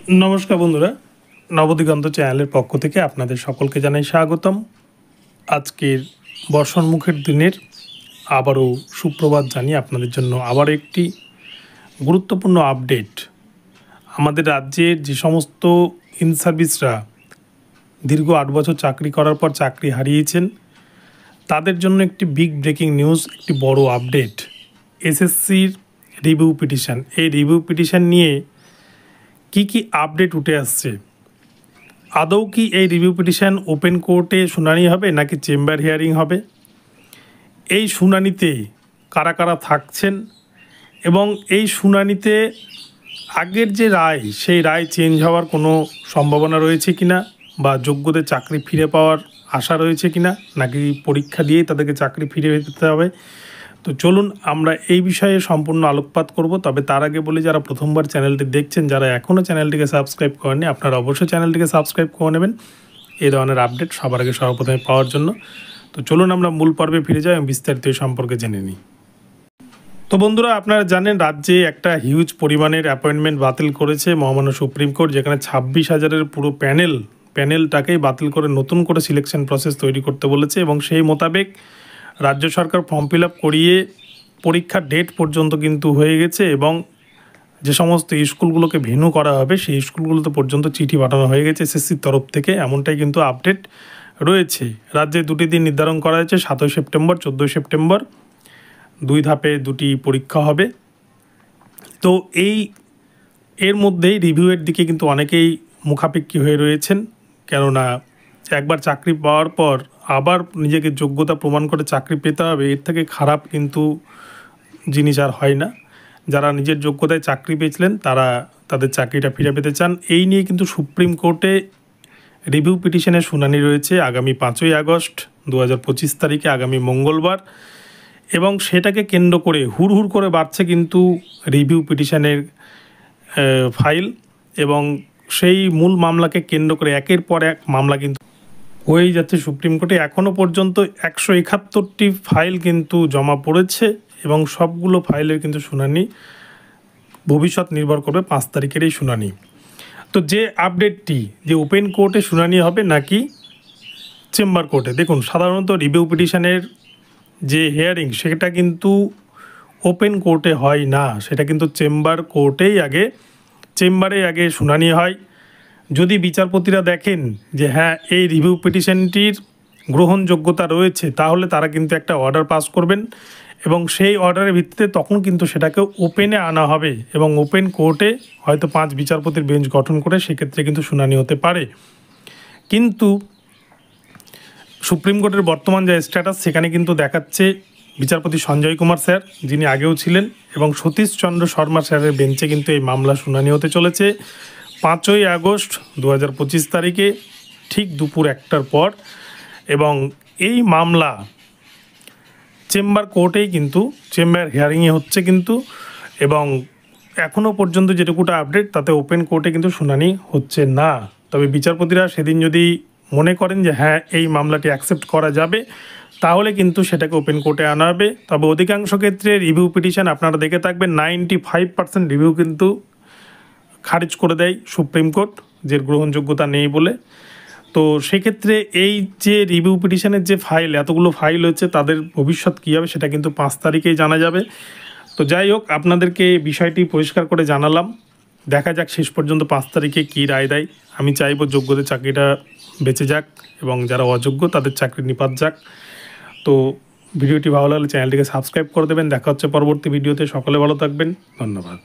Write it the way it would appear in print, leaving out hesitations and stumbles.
नमस्कार बंधुरा नवदिगंत चैनल पक्ष থেকে আপনাদের সকলকে জানাই স্বাগতম। আজকের বর্ষণমুখের দিনের আবারও সুপ্রভাত জানিয়ে আপনাদের জন্য আবার একটি গুরুত্বপূর্ণ আপডেট। আমাদের রাজ্যের যে সমস্ত ইন সার্ভিসরা দীর্ঘ ৮ বছর চাকরি করার পর চাকরি হারিয়েছেন তাদের জন্য একটি বিগ ব্রেকিং নিউজ, একটি বড় আপডেট। এসএসসির রিভিউ পিটিশন, এই রিভিউ পিটিশন নিয়ে কি আপডেট উঠে আসছে, আদৌ কি এই রিভিউ পিটিশন ওপেন কোর্টে শুনানি হবে নাকি চেম্বার হিয়ারিং হবে, এই শুনানিতে কারা কারা থাকছেন এবং এই শুনানিতে আগের যে রায় সেই রায় চেঞ্জ হওয়ার কোনো সম্ভাবনা রয়েছে কিনা বা যোগ্যদের চাকরি ফিরে পাওয়ার আশা রয়েছে কিনা নাকি পরীক্ষা দিয়েই তাদেরকে চাকরি ফিরে পেতে হবে। তো চলুন আমরা এই বিষয়ে সম্পূর্ণ আলোকপাত করব। তবে তার আগে বলি, যারা প্রথমবার চ্যানেলটি দেখছেন, যারা এখনও চ্যানেলটিকে সাবস্ক্রাইব করেননি, আপনারা অবশ্যই চ্যানেলটিকে সাবস্ক্রাইব করে নেবেন এই ধরনের আপডেট সবার আগে সর্বপ্রথমে পাওয়ার জন্য। তো চলুন আমরা মূল পর্বে ফিরে যাই এবং বিস্তারিত এই সম্পর্কে জেনে নিই। তো বন্ধুরা, আপনারা জানেন রাজ্যে একটা হিউজ পরিমাণের অ্যাপয়েন্টমেন্ট বাতিল করেছে মহামান্য সুপ্রিম কোর্ট, যেখানে 26,000-এর পুরো প্যানেলটাকেই বাতিল করে নতুন করে সিলেকশন প্রসেস তৈরি করতে বলেছে এবং সেই মোতাবেক রাজ্য সরকার ফর্ম ফিল আপ করিয়ে পরীক্ষার ডেট পর্যন্ত কিন্তু হয়ে গেছে এবং যে সমস্ত স্কুলগুলোকে ভেন্যু করা হবে সেই স্কুলগুলোতে পর্যন্ত চিঠি পাঠানো হয়ে গেছে এসএসসির তরফ থেকে, এমনটাই কিন্তু আপডেট রয়েছে। রাজ্যে দুটি দিন নির্ধারণ করা হয়েছে, 7 সেপ্টেম্বর 14 সেপ্টেম্বর, 2 ধাপে 2টি পরীক্ষা হবে। তো এর মধ্যেই রিভিউয়ের দিকে কিন্তু অনেকেই মুখাপেক্ষী হয়ে রয়েছেন, কেননা একবার চাকরি পাওয়ার পর আবার নিজেকে যোগ্যতা প্রমাণ করে চাকরি পেতে হবে, এর থেকে খারাপ কিন্তু জিনিস আর হয় না। যারা নিজের যোগ্যতায় চাকরি পেয়েছিলেন তারা তাদের চাকরিটা ফিরে পেতে চান। এই নিয়ে কিন্তু সুপ্রিম কোর্টে রিভিউ পিটিশনের শুনানি রয়েছে আগামী 5ই আগস্ট 2025 তারিখে, আগামী মঙ্গলবার, এবং সেটাকে কেন্দ্র করে হুড়হুড় করে বাড়ছে কিন্তু রিভিউ পিটিশনের ফাইল এবং সেই মূল মামলাকে কেন্দ্র করে একের পর এক মামলা কিন্তু হয়েই যাচ্ছে সুপ্রিম কোর্টে। এখনও পর্যন্ত 171টি ফাইল কিন্তু জমা পড়েছে এবং সবগুলো ফাইলের কিন্তু শুনানি ভবিষ্যৎ নির্ভর করবে 5 তারিখের এই শুনানি। তো যে আপডেটটি যে ওপেন কোর্টে শুনানি হবে নাকি চেম্বার কোর্টে, দেখুন সাধারণত রিভিউ পিটিশনের যে হিয়ারিং সেটা কিন্তু ওপেন কোর্টে হয় না, সেটা কিন্তু চেম্বারে আগে শুনানি হয়। যদি বিচারপতিরা দেখেন যে হ্যাঁ এই রিভিউ পিটিশনটির গ্রহণযোগ্যতা রয়েছে তাহলে তারা কিন্তু একটা অর্ডার পাস করবেন এবং সেই অর্ডারের ভিত্তিতে তখন কিন্তু সেটাকে ওপেনে আনা হবে এবং ওপেন কোর্টে হয়তো 5 বিচারপতির বেঞ্চ গঠন করে সেক্ষেত্রে কিন্তু শুনানি হতে পারে। কিন্তু সুপ্রিম কোর্টের বর্তমান যে স্ট্যাটাস সেখানে কিন্তু দেখাচ্ছে বিচারপতি সঞ্জয় কুমার স্যার, যিনি আগেও ছিলেন, এবং সতীশ চন্দ্র শর্মা স্যারের বেঞ্চে কিন্তু এই মামলা শুনানি হতে চলেছে 5ই আগস্ট 2025 তারিখে ঠিক দুপুর 1টার পর। এবং এই মামলা চেম্বার কোর্টেই কিন্তু চেম্বার হিয়ারিংয়ে হচ্ছে কিন্তু, এবং এখনও পর্যন্ত যেটুকুটা আপডেট তাতে ওপেন কোর্টে কিন্তু শুনানি হচ্ছে না। তবে বিচারপতিরা সেদিন যদি মনে করেন যে হ্যাঁ এই মামলাটি অ্যাকসেপ্ট করা যাবে তাহলে কিন্তু সেটাকে ওপেন কোর্টে আনা হবে। তবে অধিকাংশ ক্ষেত্রে রিভিউ পিটিশন আপনারা দেখে থাকবেন 95% রিভিউ কিন্তু খারিজ করে দেয় সুপ্রিম কোর্ট, যে গ্রহণযোগ্যতা নেই বলে। তো সেক্ষেত্রে এই যে রিভিউ পিটিশনের যে ফাইল, এতগুলো ফাইল হচ্ছে, তাদের ভবিষ্যৎ কী হবে সেটা কিন্তু 5 তারিখেই জানা যাবে। তো যাই হোক, আপনাদেরকে বিষয়টি পরিষ্কার করে জানালাম, দেখা যাক শেষ পর্যন্ত 5 তারিখে কী রায় দেয়। আমি চাইবো যোগ্যদের চাকরিটা বেঁচে যাক এবং যারা অযোগ্য তাদের চাকরি নিপাত যাক। তো ভিডিওটি ভালো লাগলে চ্যানেলটিকে সাবস্ক্রাইব করে দেবেন। দেখা হচ্ছে পরবর্তী ভিডিওতে। সকলে ভালো থাকবেন, ধন্যবাদ।